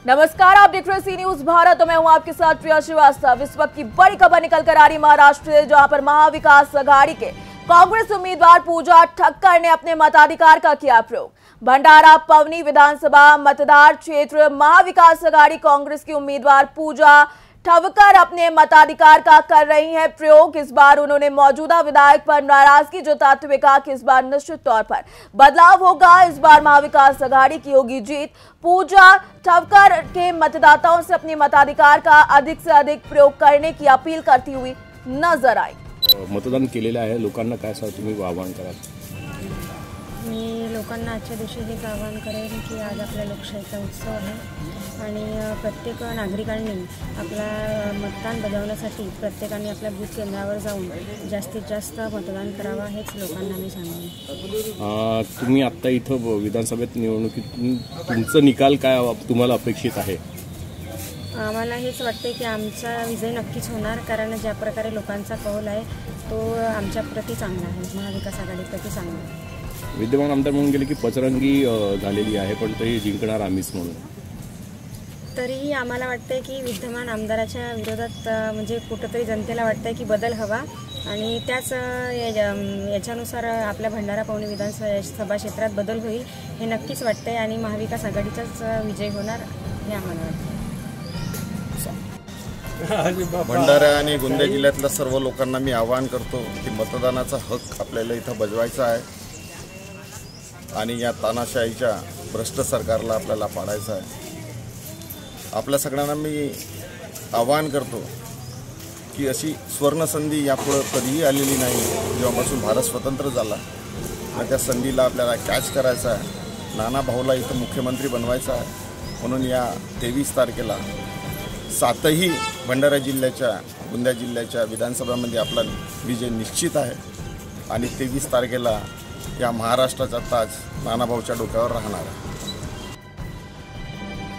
नमस्कार, आप देख रहे हैं सी न्यूज भारत। तो मैं हूं आपके साथ प्रिया श्रीवास्तव। इस वक्त की बड़ी खबर निकल कर आ रही महाराष्ट्र से, जहां पर महाविकास आघाड़ी के कांग्रेस उम्मीदवार पूजा ठक्कर ने अपने मताधिकार का किया प्रयोग। भंडारा पवनी विधानसभा मतदार क्षेत्र महाविकास आघाड़ी कांग्रेस की उम्मीदवार पूजा ठक्कर अपने मताधिकार का कर रही हैं प्रयोग। इस बार उन्होंने मौजूदा विधायक पर नाराजगी जताते हुए कहा कि इस बार निश्चित तौर पर बदलाव होगा, इस बार महाविकास आघाड़ी की होगी जीत। पूजा ठक्कर के मतदाताओं से अपने मताधिकार का अधिक से अधिक प्रयोग करने की अपील करती हुई नजर आई। मतदान केलेलं आहे, लोकांना काय तुम्ही आवाहन कराल? मी लोकांना आजच्या दिवशी हेच आवाहन करेन की आज आपल्या लोकशाहीचा उत्सव आहे आणि प्रत्येक नागरिकांनी आपला मतदान बजावण्यासाठी प्रत्येकाने आपल्या बूथ केंद्रावर जाऊन जास्तीत जास्त मतदान करावं, हेच लोकांना मी सांगेन। तुम्ही आता इथं विधानसभेत निवडणुकीत तुमचा निकाल काय तुम्हाला अपेक्षित आहे? आम्हाला हेच वाटते की आमचा विजय नक्कीच होणार, कारण ज्या प्रकारे लोकांचा कौल आहे तो आमच्या प्रति चांगला आहे, महाविकास आघाडीप्रती चांगला आहे। विद्यमान आमदार म्हणून गेले की पचरंगी झालेली आहे, पण ते जिंकणार आम्हीच म्हणून। तरीही आम्हाला वाटतंय की विद्यमान आमदाराच्या विरोधात म्हणजे कुठंतरी जनतेला वाटतंय की बदल हवा आणि त्याच याच्यानुसार आपल्या भंडारा पवनी विधानसभा क्षेत्रात बदल होईल हे नक्कीच वाटतंय आणि महाविकास आघाडीचाच विजय होणार हे आम्हाला वाटतं। भंडारा आणि गोंदिया जिल्ह्यातल्या सर्व लोकांना मी आवाहन करतो की मतदानाचा हक्क आपल्याला इथं बजवायचा आहे आणि या तानाशाहीच्या भ्रष्ट सरकारला आपल्याला पाडायचं आहे। आपल्या सगळ्यांना मी आवाहन करतो की अशी स्वर्णसंधी यापुढे कधीही आलेली नाही जेव्हापासून भारत स्वतंत्र झाला, आणि त्या संधीला आपल्याला कॅच करायचा आहे। नाना भाऊला इथं मुख्यमंत्री बनवायचा आहे, म्हणून या 23 तारखेला 7ही भंडारा जिल्ह्याच्या गोंदिया जिल्ह्याच्या विधानसभामध्ये आपला विजय निश्चित आहे आणि 23 तारखेला या महाराष्ट्राचा ताज नाना भाऊच्या डोक्यावर राहणार आहे।